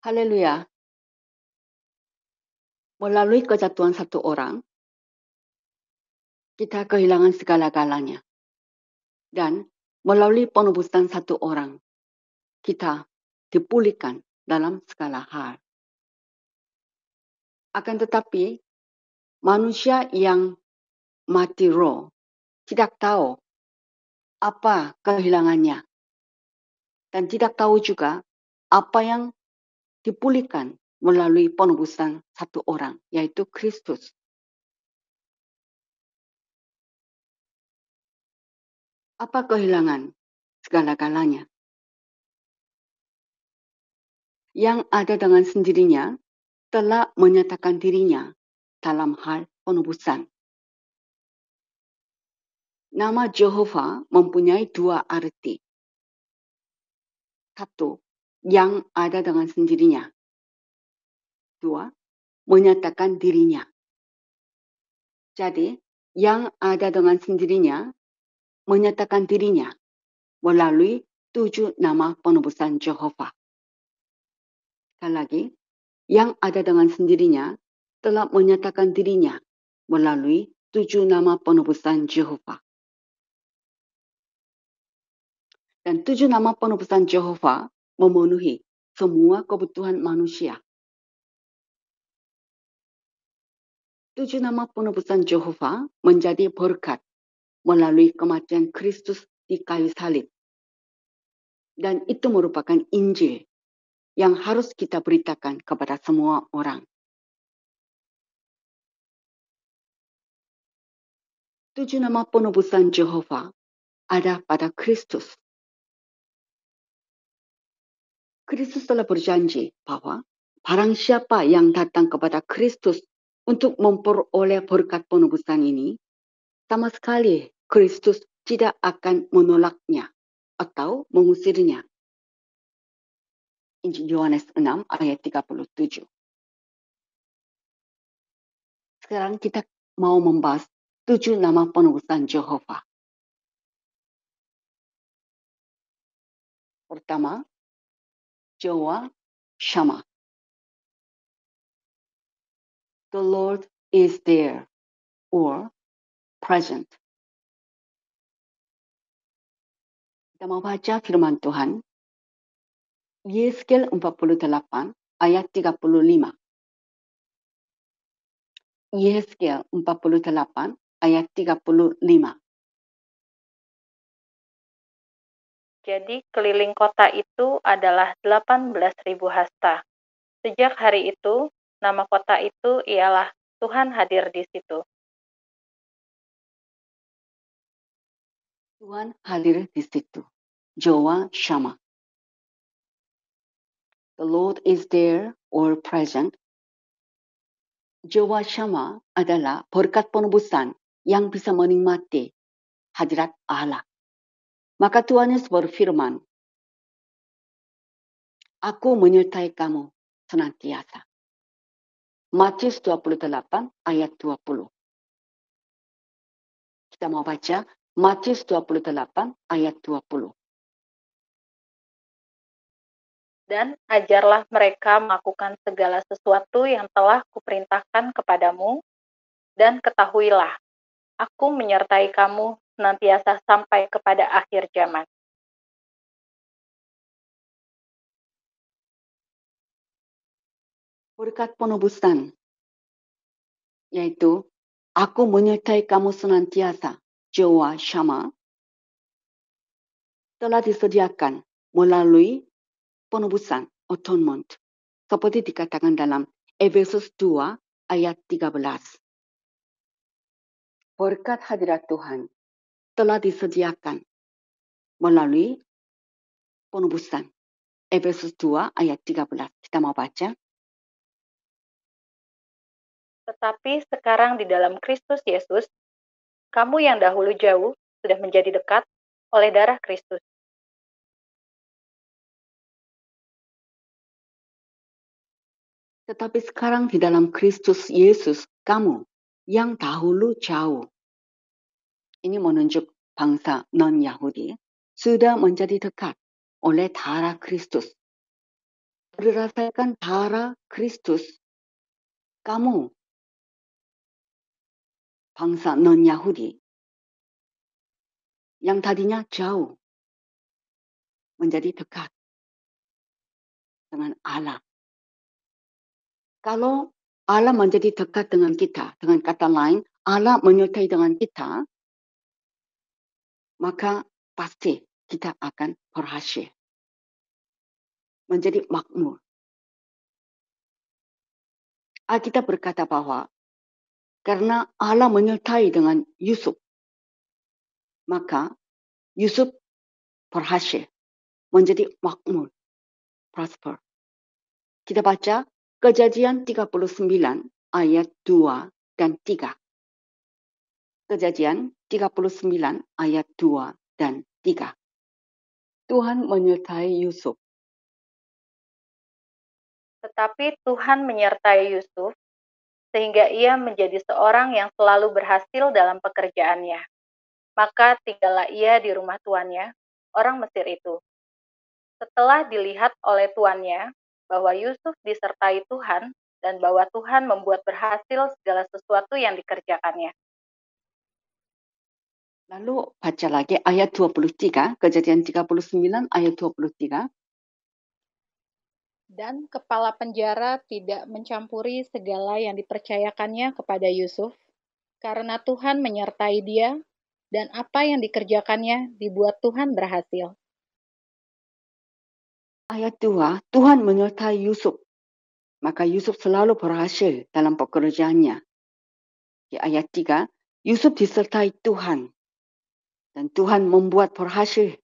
Haleluya. Melalui kejatuhan satu orang, kita kehilangan segala-galanya. Dan melalui penebusan satu orang, kita dipulihkan dalam segala hal. Akan tetapi, manusia yang mati roh tidak tahu apa kehilangannya. Dan tidak tahu juga apa yang dipulihkan melalui penebusan satu orang, yaitu Kristus. Apa kehilangan? Segala-galanya. Yang ada dengan sendirinya telah menyatakan dirinya dalam hal penebusan. Nama Jehovah mempunyai dua arti. Satu, yang ada dengan sendirinya. Dua, menyatakan dirinya. Jadi, yang ada dengan sendirinya menyatakan dirinya melalui 7 nama penebusan Jehovah. Sekali lagi, yang ada dengan sendirinya telah menyatakan dirinya melalui 7 nama penebusan Jehovah. Dan 7 nama penebusan Jehovah memenuhi semua kebutuhan manusia. 7 nama penebusan Jehovah menjadi berkat melalui kematian Kristus di kayu salib. Dan itu merupakan Injil yang harus kita beritakan kepada semua orang. 7 nama penebusan Jehovah ada pada Kristus. Kristus telah berjanji bahwa barang siapa yang datang kepada Kristus untuk memperoleh berkat penebusan ini, sama sekali Kristus tidak akan menolaknya atau mengusirnya. Injil Yohanes 6 ayat 37. Sekarang kita mau membahas 7 nama penebusan Jehovah. Pertama, Jehovah Shammah. The Lord is there or present. Kita mau baca firman Tuhan. Yeskel 48 ayat 35. Yeskel 48 ayat 35. Jadi keliling kota itu adalah 18.000 hasta. Sejak hari itu, nama kota itu ialah Tuhan hadir di situ. Tuhan hadir di situ. Jehovah Shammah. The Lord is there or present. Jehovah Shammah adalah berkat penebusan yang bisa menikmati hadirat Allah. Maka Tuhan Yesus berfirman, Aku menyertai kamu senantiasa. Matius 28 ayat 20. Kita mau baca Matius 28 ayat 20. Dan ajarlah mereka melakukan segala sesuatu yang telah kuperintahkan kepadamu, dan ketahuilah, aku menyertai kamu senantiasa sampai kepada akhir zaman. Berkat penebusan, yaitu aku menyertai kamu senantiasa, Jehovah Shammah, telah disediakan melalui penebusan, atonement, seperti dikatakan dalam Efesus 2 ayat 13. Berkat hadirat Tuhan telah disediakan melalui penebusan. Efesus 2 ayat 13. Kita mau baca. Tetapi sekarang di dalam Kristus Yesus, kamu yang dahulu jauh sudah menjadi dekat oleh darah Kristus. Tetapi sekarang di dalam Kristus Yesus, kamu yang dahulu jauh. Ini menunjuk bangsa non-Yahudi sudah menjadi dekat oleh darah Kristus. berdasarkan darah Kristus, kamu bangsa non-Yahudi yang tadinya jauh menjadi dekat dengan Allah. Kalau Allah menjadi dekat dengan kita, dengan kata lain, Allah menyertai dengan kita, maka pasti kita akan berhasil menjadi makmur. Alkitab berkata bahwa karena Allah menyertai dengan Yusuf, maka Yusuf berhasil menjadi makmur, prosper. Kita baca Kejadian 39 ayat 2 dan 3. Kejadian 39 ayat 2 dan 3. Tuhan menyertai Yusuf. Tetapi Tuhan menyertai Yusuf, sehingga ia menjadi seorang yang selalu berhasil dalam pekerjaannya. Maka tinggallah ia di rumah tuannya, orang Mesir itu. Setelah dilihat oleh tuannya bahwa Yusuf disertai Tuhan dan bahwa Tuhan membuat berhasil segala sesuatu yang dikerjakannya. Lalu baca lagi ayat 23, Kejadian 39 ayat 23. Dan kepala penjara tidak mencampuri segala yang dipercayakannya kepada Yusuf, karena Tuhan menyertai dia, dan apa yang dikerjakannya dibuat Tuhan berhasil. Ayat 2, Tuhan menyertai Yusuf. Maka Yusuf selalu berhasil dalam pekerjaannya. Di ayat 3, Yusuf disertai Tuhan. Dan Tuhan membuat berhasil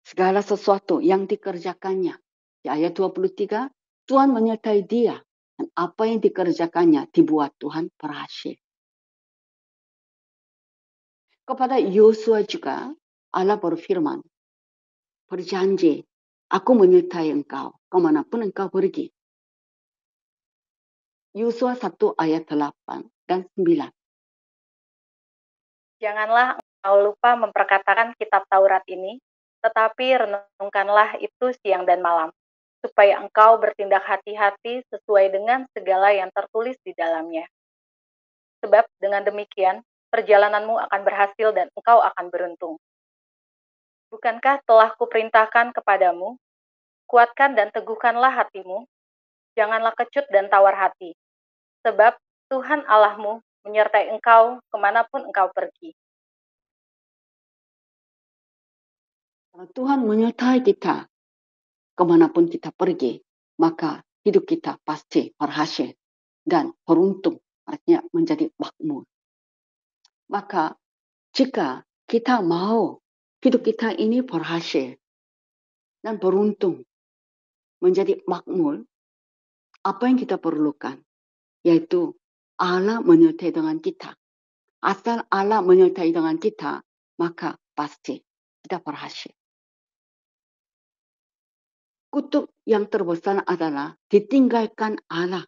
segala sesuatu yang dikerjakannya. Di ayat 23, Tuhan menyertai dia. Dan apa yang dikerjakannya dibuat Tuhan berhasil. Kepada Yosua juga, Allah berfirman, berjanji, aku menyertai engkau kemanapun engkau pergi. Yosua 1 ayat 8 dan 9. Janganlah engkau lupa memperkatakan kitab Taurat ini, tetapi renungkanlah itu siang dan malam, supaya engkau bertindak hati-hati sesuai dengan segala yang tertulis di dalamnya. Sebab dengan demikian, perjalananmu akan berhasil dan engkau akan beruntung. Bukankah telah kuperintahkan kepadamu, kuatkan dan teguhkanlah hatimu, janganlah kecut dan tawar hati, sebab Tuhan Allahmu menyertai engkau kemanapun engkau pergi. Kalau Tuhan menyertai kita kemanapun kita pergi, maka hidup kita pasti berhasil dan beruntung, artinya menjadi makmur. Maka jika kita mau hidup kita ini berhasil dan beruntung menjadi makmur, apa yang kita perlukan? Yaitu Allah menyertai dengan kita. Asal Allah menyertai dengan kita, maka pasti kita berhasil. Kutuk yang terbesar adalah ditinggalkan Allah.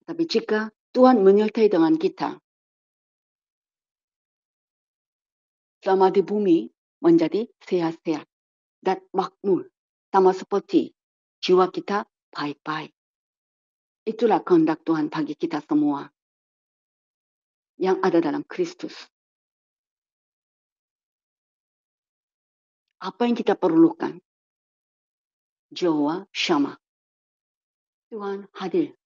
Tapi jika Tuhan menyertai dengan kita, selama di bumi menjadi sehat-sehat dan makmur, sama seperti jiwa kita baik-baik. Itulah kehendak Tuhan bagi kita semua yang ada dalam Kristus. Apa yang kita perlukan? Jehovah Shammah. Tuhan hadir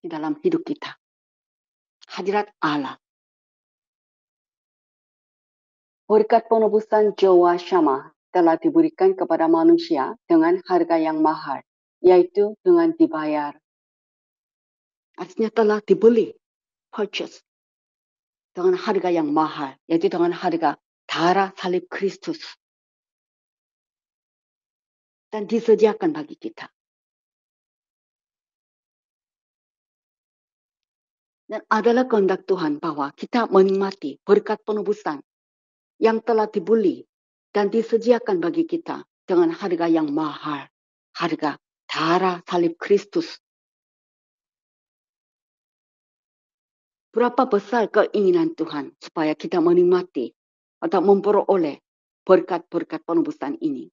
di dalam hidup kita. Hadirat Allah. Berkat penebusan Jehovah Shammah telah diberikan kepada manusia dengan harga yang mahal, yaitu dengan dibayar. Artinya telah dibeli, purchase, dengan harga yang mahal, yaitu dengan harga darah salib Kristus. Dan disediakan bagi kita. Dan adalah kehendak Tuhan bahwa kita menikmati berkat penebusan yang telah dibeli dan disediakan bagi kita dengan harga yang mahal, harga darah salib Kristus. Berapa besar keinginan Tuhan supaya kita menikmati atau memperoleh berkat-berkat penebusan ini.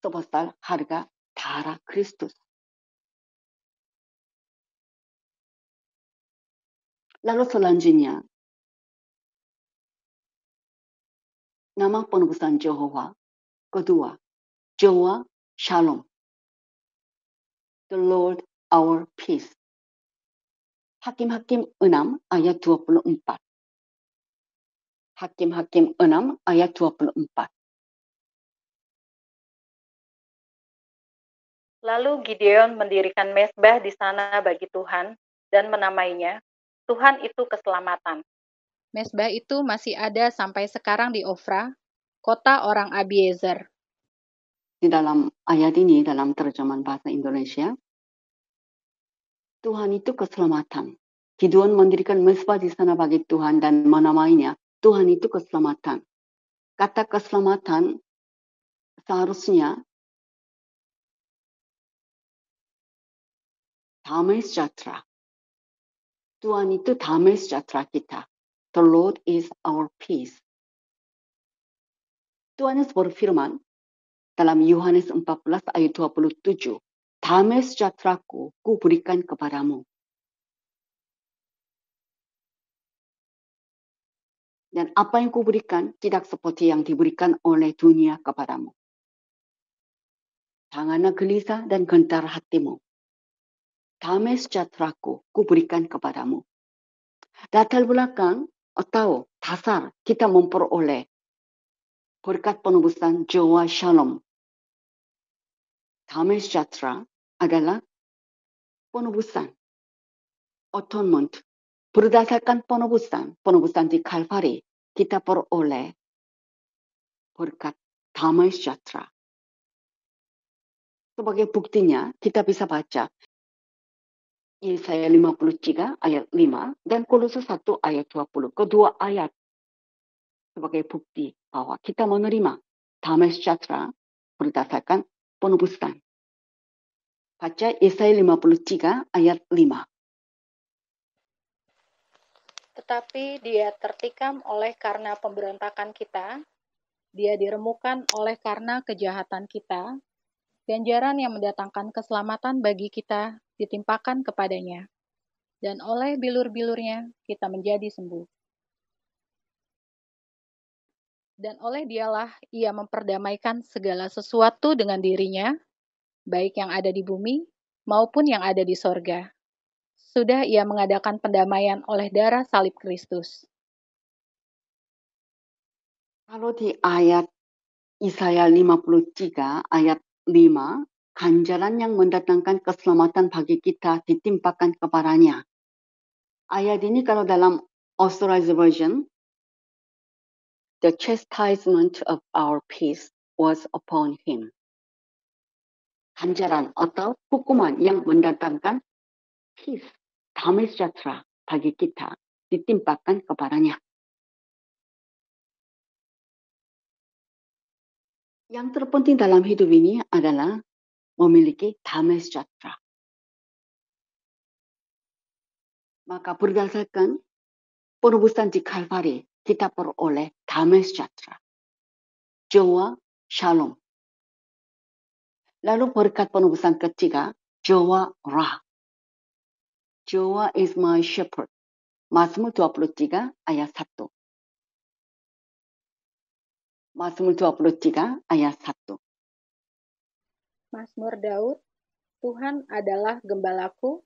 sebesar harga darah Kristus. Lalu selanjutnya, nama penebusan Jehovah. Kedua, Jehovah Shalom. The Lord our peace. Hakim-Hakim 6 ayat 24. Hakim-Hakim 6 ayat 24. Lalu Gideon mendirikan mezbah di sana bagi Tuhan dan menamainya, Tuhan itu keselamatan. Mezbah itu masih ada sampai sekarang di Ofra, kota orang Abiezer. Di dalam ayat ini, dalam terjemahan bahasa Indonesia, Tuhan itu keselamatan. Gideon mendirikan mezbah di sana bagi Tuhan dan menamainya, Tuhan itu keselamatan. Kata keselamatan seharusnya damai sejahtera. Tuhan itu damai sejahtera kita. The Lord is our peace. Tuhan Yesus berfirman dalam Yohanes 14 ayat 27, damai sejahteraku ku berikan kepadamu. Dan apa yang ku berikan tidak seperti yang diberikan oleh dunia kepadamu. Janganlah gelisah dan gentar hatimu. Damai sejahteraku ku berikan kepadamu. Latar belakang atau dasar kita memperoleh berkat penebusan Jehovah Shalom. Damai sejahtera adalah penebusan, atonement. Berdasarkan penebusan di Kalvari, kita peroleh berkat damai sejahtera. Sebagai buktinya, kita bisa baca Yesaya 53 ayat 5 dan Kolose 1 ayat 20. Kedua ayat sebagai bukti bahwa kita menerima damai sejahtera berdasarkan penebusan. Baca Yesaya 53 ayat 5. Tetapi dia tertikam oleh karena pemberontakan kita, dia diremukan oleh karena kejahatan kita, ganjaran yang mendatangkan keselamatan bagi kita ditimpakan kepadanya, dan oleh bilur-bilurnya kita menjadi sembuh. Dan oleh dialah ia memperdamaikan segala sesuatu dengan dirinya, baik yang ada di bumi maupun yang ada di sorga. Sudah ia mengadakan pendamaian oleh darah salib Kristus. Kalau di ayat Yesaya 53 ayat 5, ganjaran yang mendatangkan keselamatan bagi kita ditimpakan kepadanya. Ayat ini kalau dalam Authorized Version, the chastisement of our peace was upon him. Ganjaran atau hukuman yang mendatangkan peace, damai sejahtera bagi kita ditimpakan kepadanya. Yang terpenting dalam hidup ini adalah memiliki damai sejahtera. Maka berdasarkan penebusan di Kalvari, kita peroleh damai sejahtera. Jehovah Shalom. Lalu berkat penebusan ketiga, Jehovah Ra. Jehovah is my shepherd. Mazmur 23 ayat 1. Mazmur 23 ayat 1. Mazmur Daud, Tuhan adalah gembalaku,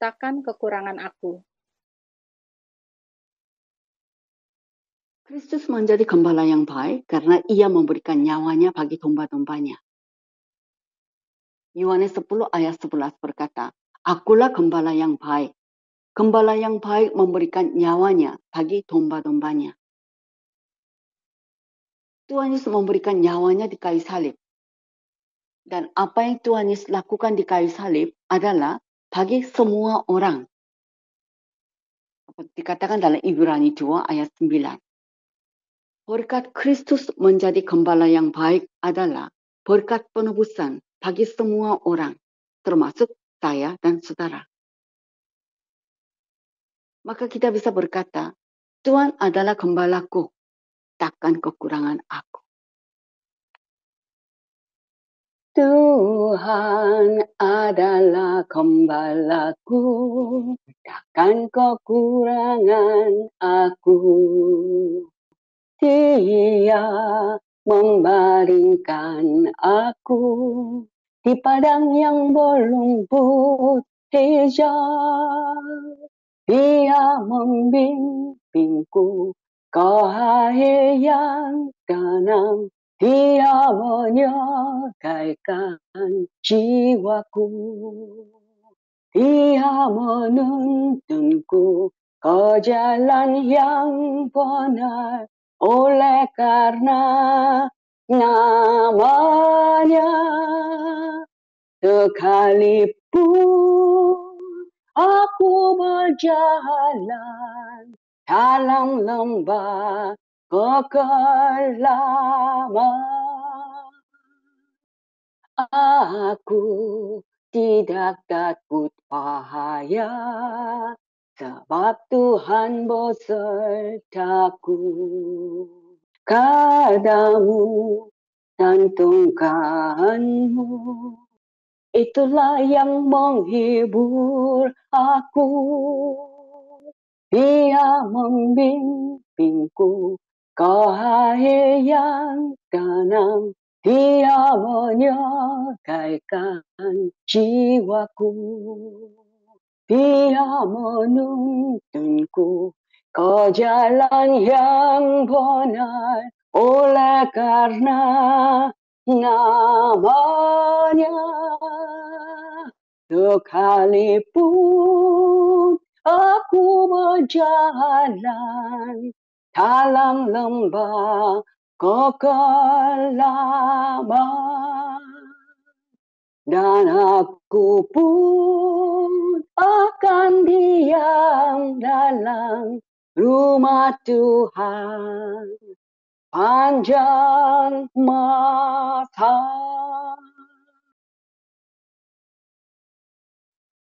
takkan kekurangan aku. Kristus menjadi gembala yang baik karena ia memberikan nyawanya bagi domba-dombanya. Yohanes 10 ayat 11 berkata, akulah gembala yang baik. Gembala yang baik memberikan nyawanya bagi domba-dombanya. Tuhan Yesus memberikan nyawanya di kayu salib. Dan apa yang Tuhan Yesus lakukan di kayu salib adalah bagi semua orang. Dikatakan dalam Ibrani 2 ayat 9. Berkat Kristus menjadi gembala yang baik adalah berkat penebusan bagi semua orang, termasuk saya dan saudara. Maka kita bisa berkata, Tuhan adalah gembalaku, takkan kekurangan aku. Tuhan adalah gembalaku, takkan kekurangan aku. Dia membaringkan aku di padang yang berlumpur hijau. Dia membimbingku ke air yang tenang. Dia menyegaikan jiwaku. Dia menuntunku ke jalan yang benar. Oleh karena namanya, sekalipun aku berjalan dalam lembah kekelaman, aku tidak takut bahaya, sebab Tuhan besertaku. Kadamu dan tongkatmu, itulah yang menghibur aku. Dia membimbingku ke air yang tenang. Dia menyegaikan jiwaku. Dia menuntunku ke jalan yang benar. Oleh karena namanya, sekalipun aku berjalan dalam lembah kekelaman, dan aku pun akan diam dalam rumah Tuhan panjang masa.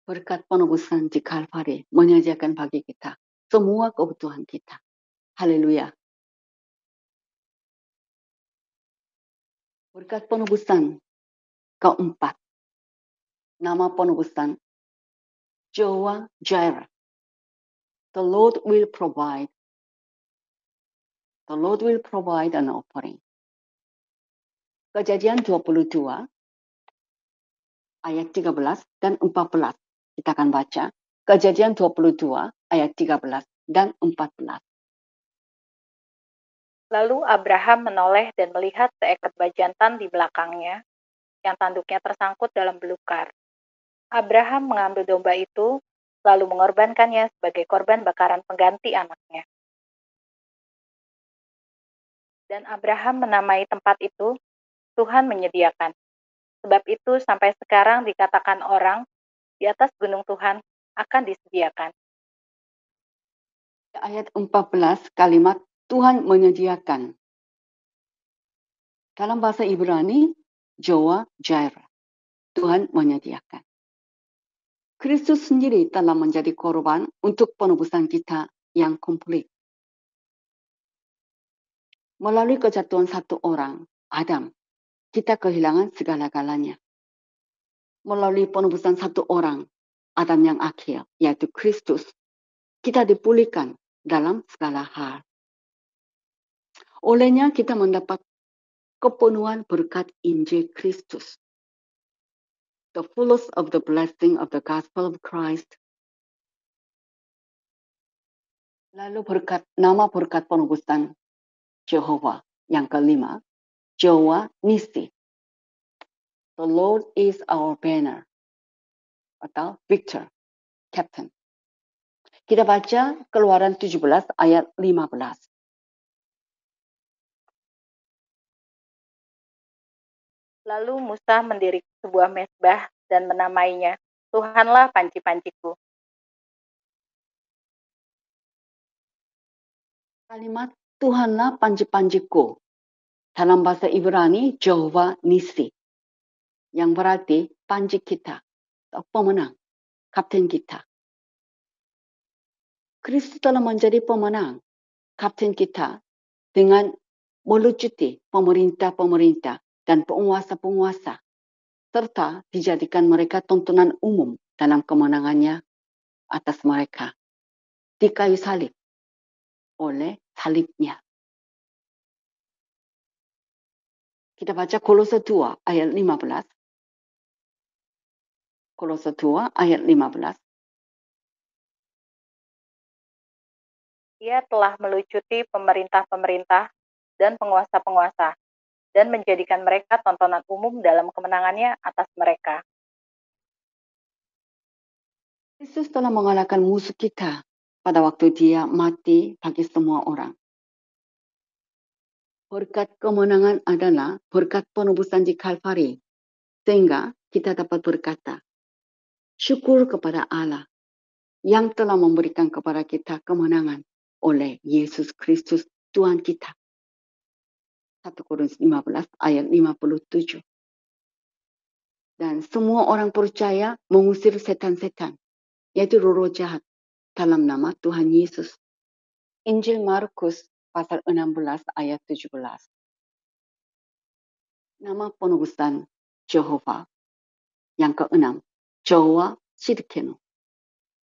Berkat penebusan di Kalvari menyediakan bagi kita semua kebutuhan kita. Haleluya. Berkat penebusan keempat, nama penebusan Jehovah Jireh. The Lord will provide. The Lord will provide an offering. Kejadian 22 ayat 13 dan 14. Kita akan baca Kejadian 22 ayat 13 dan 14. Lalu Abraham menoleh dan melihat seekor bajantan di belakangnya, yang tanduknya tersangkut dalam belukar. Abraham mengambil domba itu, lalu mengorbankannya sebagai korban bakaran pengganti anaknya. Dan Abraham menamai tempat itu, Tuhan menyediakan. Sebab itu sampai sekarang dikatakan orang, di atas gunung Tuhan akan disediakan. Ayat 14 kalimat Tuhan menyediakan. Dalam bahasa Ibrani, Jehovah Jireh. Tuhan menyediakan. Kristus sendiri telah menjadi korban untuk penebusan kita yang komplit. Melalui kejatuhan satu orang, Adam, kita kehilangan segala-galanya. Melalui penebusan satu orang, Adam yang akhir, yaitu Kristus, kita dipulihkan dalam segala hal. Olehnya kita mendapat kepenuhan berkat Injil Kristus. The fullest of the blessing of the gospel of Christ. Lalu nama berkat penebusan Jehovah yang kelima, Jehovah Nisi. The Lord is our banner atau victor, captain. Kita baca Keluaran 17 ayat 15. Lalu Musa mendirikan sebuah mezbah dan menamainya, Tuhanlah panci-panciku. Kalimat Tuhanlah panci-panciku dalam bahasa Ibrani Jehovah Nisi, yang berarti panci kita, atau pemenang, kapten kita. Kristus telah menjadi pemenang, kapten kita, dengan melucuti pemerintah-pemerintah dan penguasa-penguasa serta dijadikan mereka tontonan umum dalam kemenangannya atas mereka di kayu salib oleh salibnya. Kita baca Kolose 2 ayat 15. Kolose 2 ayat 15. Ia telah melucuti pemerintah-pemerintah dan penguasa-penguasa, dan menjadikan mereka tontonan umum dalam kemenangannya atas mereka. Yesus telah mengalahkan musuh kita pada waktu dia mati bagi semua orang. Berkat kemenangan adalah berkat penebusan di Kalvari, sehingga kita dapat berkata, syukur kepada Allah yang telah memberikan kepada kita kemenangan oleh Yesus Kristus Tuhan kita. 1 Korintus 15 ayat 57. Dan semua orang percaya mengusir setan-setan, yaitu roh-roh jahat, dalam nama Tuhan Yesus. Injil Markus pasal 16 ayat 17. Nama penebusan Jehovah yang keenam, Jehovah Sidkenu.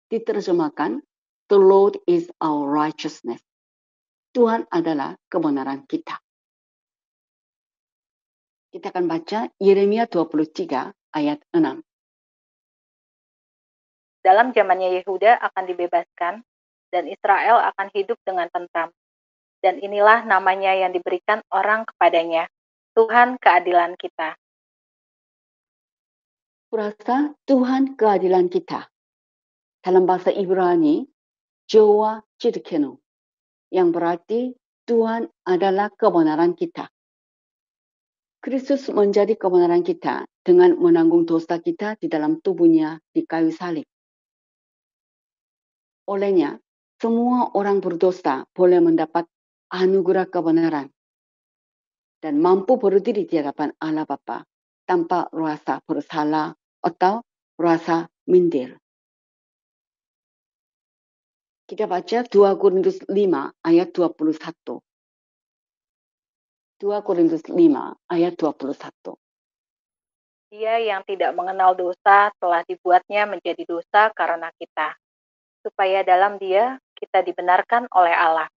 Diterjemahkan, The Lord is our righteousness. Tuhan adalah kebenaran kita. Kita akan baca Yeremia 23 ayat 6. Dalam zamannya Yehuda akan dibebaskan, dan Israel akan hidup dengan tentram. Dan inilah namanya yang diberikan orang kepadanya, Tuhan keadilan kita. Kurasa Tuhan keadilan kita. Dalam bahasa Ibrani, Jehovah Sidkenu, yang berarti Tuhan adalah kebenaran kita. Kristus menjadi kebenaran kita dengan menanggung dosa kita di dalam tubuhnya di kayu salib. Olehnya, semua orang berdosa boleh mendapat anugerah kebenaran dan mampu berdiri di hadapan Allah Bapa tanpa rasa bersalah atau rasa minder. Kita baca 2 Korintus 5 ayat 21. 2 Korintus 5 ayat 21. Dia yang tidak mengenal dosa telah dibuatnya menjadi dosa karena kita, supaya dalam Dia kita dibenarkan oleh Allah.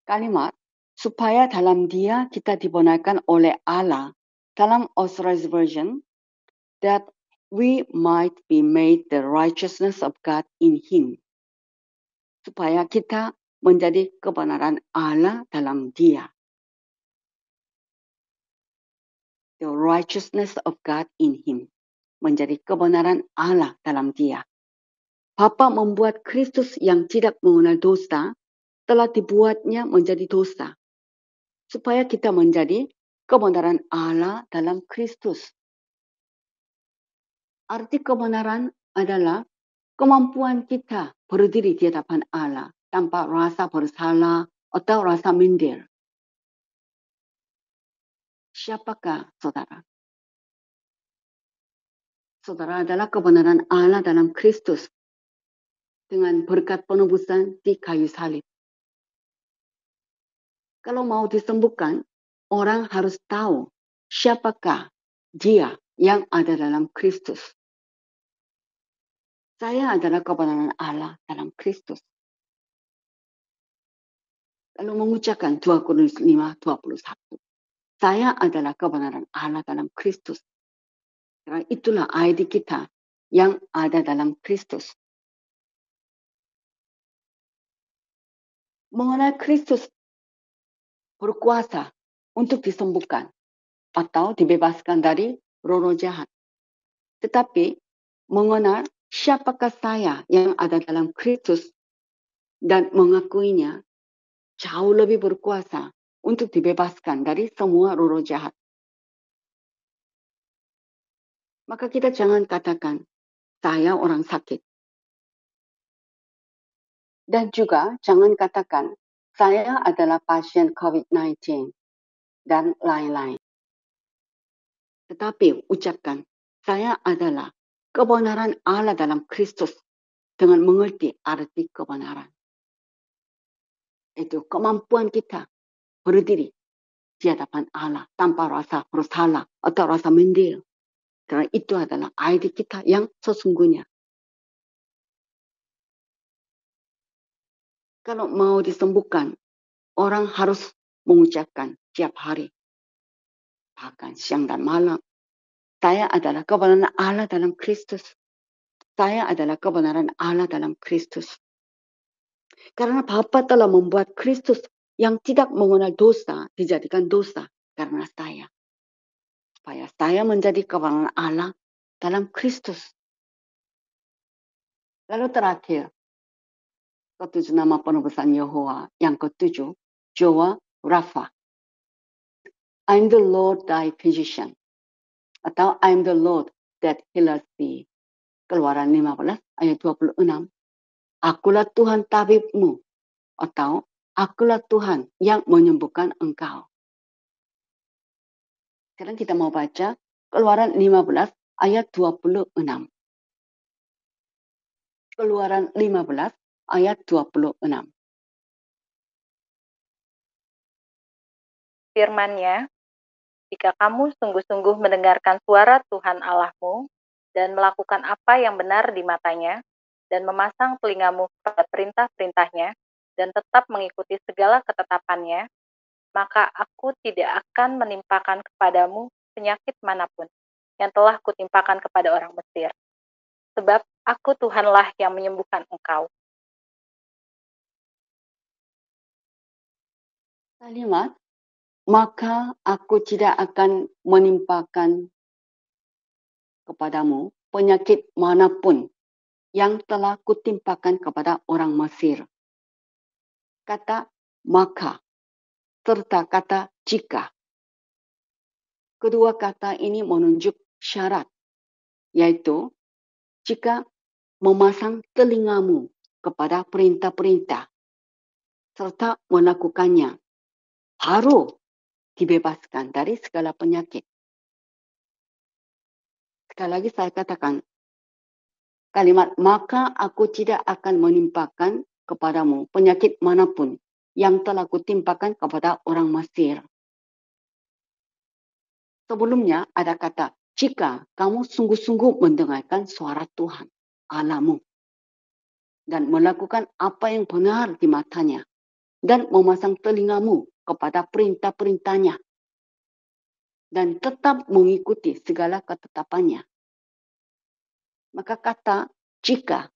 Kalimat supaya dalam Dia kita dibenarkan oleh Allah dalam Authorized Version, that we might be made the righteousness of God in Him. Supaya kita menjadi kebenaran Allah dalam Dia. The righteousness of God in Him. Menjadi kebenaran Allah dalam Dia. Bapa membuat Kristus yang tidak mengenal dosa telah dibuatnya menjadi dosa. Supaya kita menjadi kebenaran Allah dalam Kristus. Arti kebenaran adalah kemampuan kita berdiri di hadapan Allah tanpa rasa bersalah atau rasa minder. Siapakah saudara? Saudara adalah kebenaran Allah dalam Kristus dengan berkat penebusan di kayu salib. Kalau mau disembuhkan, orang harus tahu siapakah dia yang ada dalam Kristus. Saya adalah kebenaran Allah dalam Kristus. Lalu mengucapkan 2 Korintus 5:21. Saya adalah kebenaran Allah dalam Kristus. Karena itulah ID kita yang ada dalam Kristus. Mengenal Kristus berkuasa untuk disembuhkan atau dibebaskan dari roh-roh jahat. Tetapi mengenal siapakah saya yang ada dalam Kristus dan mengakuinya jauh lebih berkuasa untuk dibebaskan dari semua roh-roh jahat. Maka kita jangan katakan, saya orang sakit. Dan juga jangan katakan, saya adalah pasien COVID-19 dan lain-lain. Tetapi ucapkan, saya adalah kebenaran Allah dalam Kristus dengan mengerti arti kebenaran. Itu kemampuan kita berdiri di hadapan Allah tanpa rasa bersalah atau rasa mendil. Karena itu adalah ID kita yang sesungguhnya. Kalau mau disembuhkan, orang harus mengucapkan tiap hari, bahkan siang dan malam, saya adalah kebenaran Allah dalam Kristus. Saya adalah kebenaran Allah dalam Kristus. Karena Bapa telah membuat Kristus yang tidak mengenal dosa dijadikan dosa karena saya. Supaya saya menjadi kebenaran Allah dalam Kristus. Lalu terakhir, ketujuh nama penebusan Yehowa. Yang ketujuh, Jehovah Rapha. I'm the Lord thy physician. Atau I'm the Lord that healeth thee. Keluaran 15 ayat 26. Akulah Tuhan tabibmu. Atau akulah Tuhan yang menyembuhkan engkau. Sekarang kita mau baca Keluaran 15 ayat 26. Keluaran 15 ayat 26. Firman-Nya, jika kamu sungguh-sungguh mendengarkan suara Tuhan Allahmu dan melakukan apa yang benar di matanya, dan memasang telingamu pada perintah-perintahnya, dan tetap mengikuti segala ketetapannya, maka aku tidak akan menimpakan kepadamu penyakit manapun yang telah kutimpakan kepada orang Mesir. Sebab aku Tuhanlah yang menyembuhkan engkau. Kalimat, maka aku tidak akan menimpakan kepadamu penyakit manapun yang telah kutimpakan kepada orang Mesir. Kata maka serta kata jika. Kedua kata ini menunjuk syarat, yaitu jika memasang telingamu kepada perintah-perintah serta melakukannya, baru dibebaskan dari segala penyakit. Sekali lagi saya katakan, kalimat maka aku tidak akan menimpakan kepadamu penyakit manapun yang telah kutimpakan kepada orang Mesir. Sebelumnya ada kata, jika kamu sungguh-sungguh mendengarkan suara Tuhan Allahmu dan melakukan apa yang benar di matanya dan memasang telingamu kepada perintah-perintahnya dan tetap mengikuti segala ketetapannya. Maka kata jika,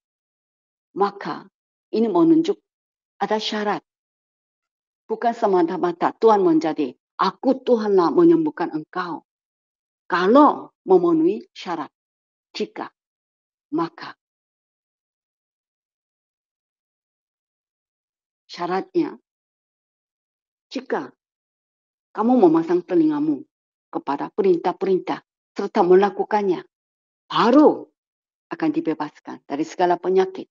maka ini menunjuk ada syarat. Bukan semata-mata Tuhan menjadi, aku Tuhanlah menyembuhkan engkau. Kalau memenuhi syarat, jika, maka. Syaratnya, jika kamu memasang telingamu kepada perintah-perintah serta melakukannya, baru akan dibebaskan dari segala penyakit.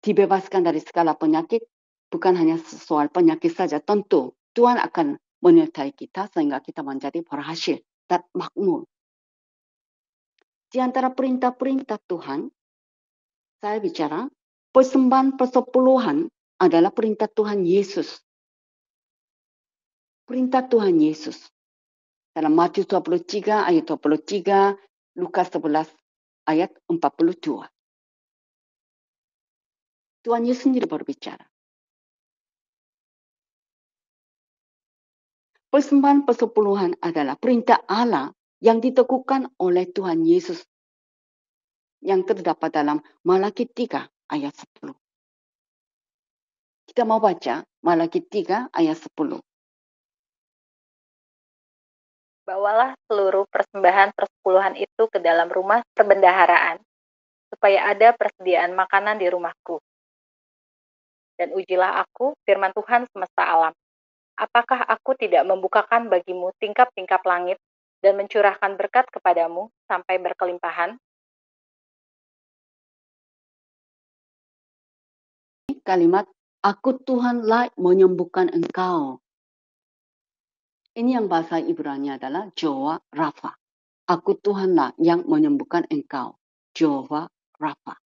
Dibebaskan dari segala penyakit bukan hanya soal penyakit saja. Tentu Tuhan akan menyertai kita sehingga kita menjadi berhasil dan makmur. Di antara perintah-perintah Tuhan, saya bicara persembahan persepuluhan adalah perintah Tuhan Yesus. Perintah Tuhan Yesus. Dalam Matius 23 ayat 23, Lukas 11 ayat 42. Tuhan Yesus sendiri berbicara. Persembahan persepuluhan adalah perintah Allah yang diteguhkan oleh Tuhan Yesus yang terdapat dalam Malaki 3 ayat 10. Kita mau baca Malaki 3 ayat 10. Bawalah seluruh persembahan persepuluhan itu ke dalam rumah perbendaharaan, supaya ada persediaan makanan di rumahku. Dan ujilah aku, firman Tuhan semesta alam. Apakah aku tidak membukakan bagimu tingkap-tingkap langit dan mencurahkan berkat kepadamu sampai berkelimpahan? Kalimat, aku Tuhanlah menyembuhkan engkau. Ini yang bahasa Ibrani adalah Jehovah Rapha. Aku Tuhanlah yang menyembuhkan engkau. Jehovah Rapha.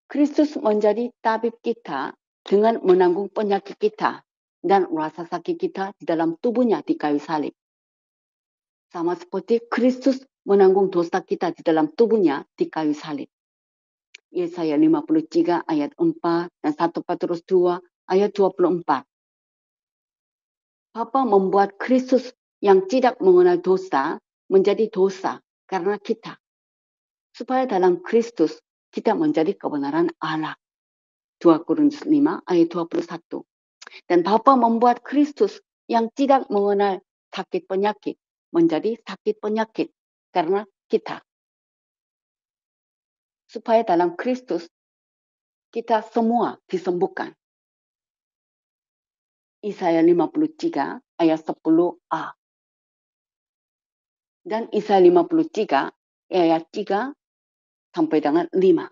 Kristus menjadi tabib kita dengan menanggung penyakit kita dan rasa sakit kita di dalam tubuhnya di kayu salib. Sama seperti Kristus menanggung dosa kita di dalam tubuhnya di kayu salib. Yesaya 53 ayat 4 dan 1 Petrus 2 ayat 24. Bapa membuat Kristus yang tidak mengenal dosa menjadi dosa karena kita. Supaya dalam Kristus kita menjadi kebenaran Allah. 2 Korintus 5 ayat 21. Dan Bapa membuat Kristus yang tidak mengenal sakit penyakit menjadi sakit penyakit karena kita. Supaya dalam Kristus kita semua disembuhkan. Yesaya 53 ayat 10a. Dan Yesaya 53 ayat 3 sampai dengan 5.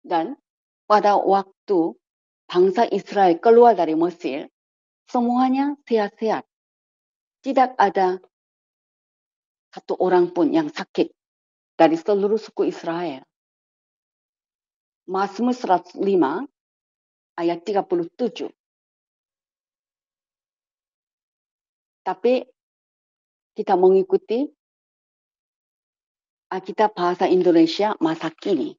Dan pada waktu bangsa Israel keluar dari Mesir, semuanya sehat-sehat. Tidak ada satu orang pun yang sakit dari seluruh suku Israel. Mazmur 105 ayat 37. Tapi kita mengikuti Alkitab bahasa Indonesia masa kini.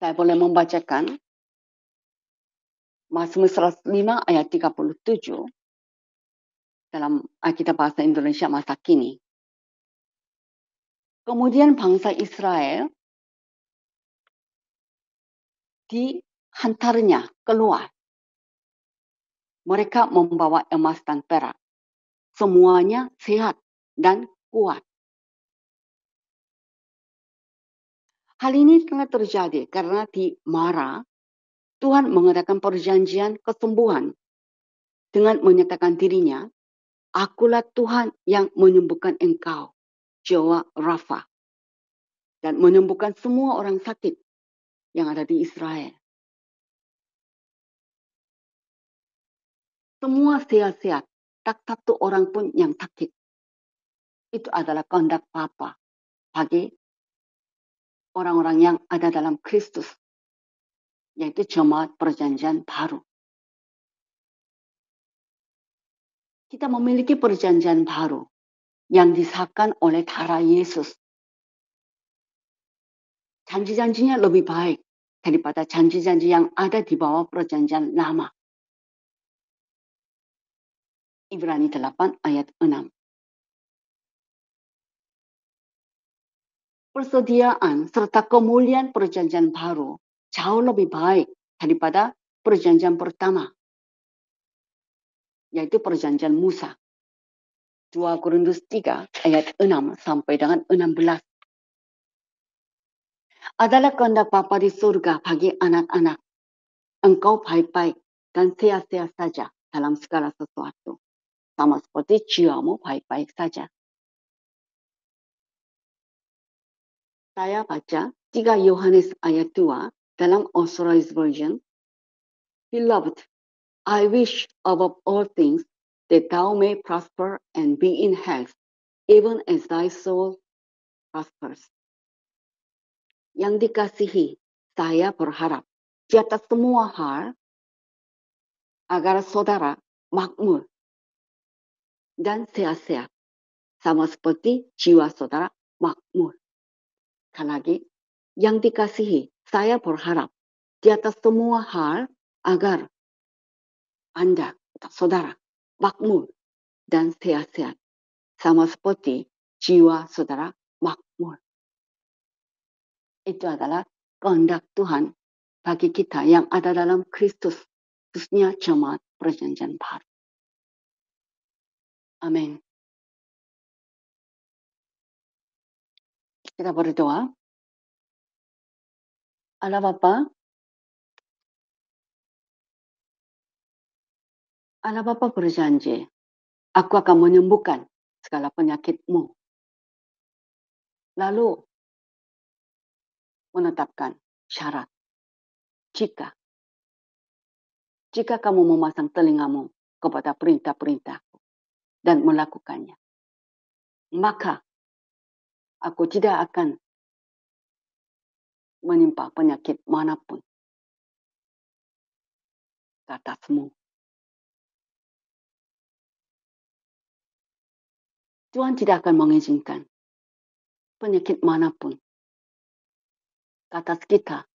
Saya boleh membacakan Mazmur 105 ayat 37 dalam Alkitab bahasa Indonesia masa kini. Kemudian bangsa Israel dihantarnya keluar. Mereka membawa emas dan perak. Semuanya sehat dan kuat. Hal ini telah terjadi karena di Mara, Tuhan mengadakan perjanjian kesembuhan dengan menyatakan dirinya, akulah Tuhan yang menyembuhkan engkau, Jehovah Rafa, dan menyembuhkan semua orang sakit yang ada di Israel. Semua sehat-sehat, tak satu orang pun yang sakit. Itu adalah kehendak Bapa bagi orang-orang yang ada dalam Kristus, yaitu jemaat perjanjian baru. Kita memiliki perjanjian baru yang disahkan oleh darah Yesus. Janji-janjinya lebih baik daripada janji-janji yang ada di bawah perjanjian lama. Ibrani 8 ayat 6. Persediaan serta kemuliaan perjanjian baru jauh lebih baik daripada perjanjian pertama, yaitu perjanjian Musa. 2 Korintus 3 ayat 6 sampai dengan 16. Adalah kehendak Bapa di surga bagi anak-anak. Engkau baik-baik dan sehat-sehat saja dalam segala sesuatu. Sama seperti jiwamu baik-baik saja. Saya baca 3 Yohanes ayat 2 dalam Authorized Version. Beloved, I wish above all things that thou may prosper and be in health, even as thy soul prospers. Yang dikasihi, saya berharap di atas semua hal agar saudara makmur dan sehat-sehat, sama seperti jiwa saudara makmur. Sekali lagi, yang dikasihi, saya berharap di atas semua hal agar Anda, saudara, makmur dan sehat-sehat, sama seperti jiwa saudara makmur. Itu adalah kehendak Tuhan bagi kita yang ada dalam Kristus, khususnya jemaat perjanjian baru. Amin. Kita berdoa. Allah Bapa berjanji, aku akan menyembuhkan segala penyakitmu. Lalu menetapkan syarat. Jika kamu memasang telingamu kepada perintah-perintahku dan melakukannya, maka aku tidak akan menimpa penyakit manapun ke atasmu. Tuhan tidak akan mengizinkan penyakit manapun ke atas kita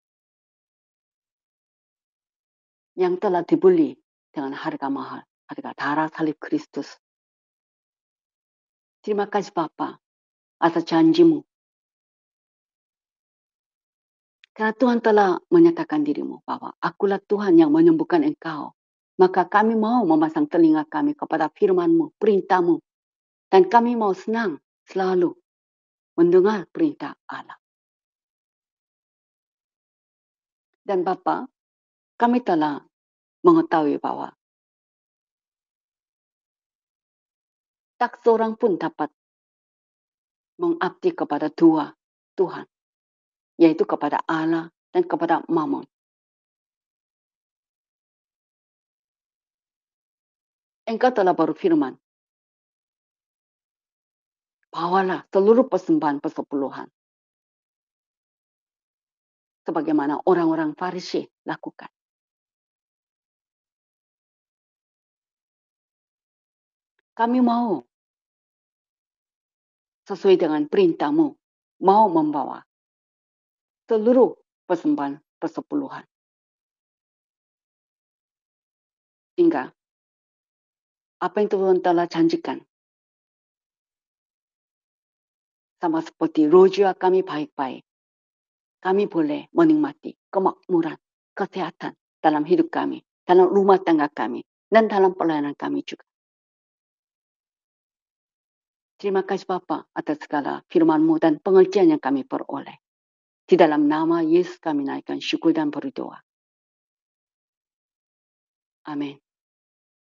yang telah dibeli dengan harga mahal, harga darah salib Kristus. Terima kasih Bapa atas janjimu. Karena Tuhan telah menyatakan dirimu bahwa akulah Tuhan yang menyembuhkan engkau. Maka kami mau memasang telinga kami kepada firman-Mu, perintah-Mu. Dan kami mau senang selalu mendengar perintah Allah. Dan Bapa, kami telah mengetahui bahwa tak seorang pun dapat mengabdi kepada dua Tuhan, yaitu kepada Allah dan kepada Mammon. Engkau telah berfirman, bawalah seluruh persembahan persepuluhan, sebagaimana orang-orang Farisi lakukan. Kami mau sesuai dengan perintah-Mu, mau membawa seluruh persembahan persepuluhan. Hingga apa yang Tuhan telah janjikan, sama seperti roja kami baik-baik, kami boleh menikmati kemakmuran, kesehatan dalam hidup kami, dalam rumah tangga kami, dan dalam pelayanan kami juga. Terima kasih Bapa atas segala firman-Mu dan pengertian yang kami peroleh. Di dalam nama Yesus kami naikkan syukur dan berdoa. Amin.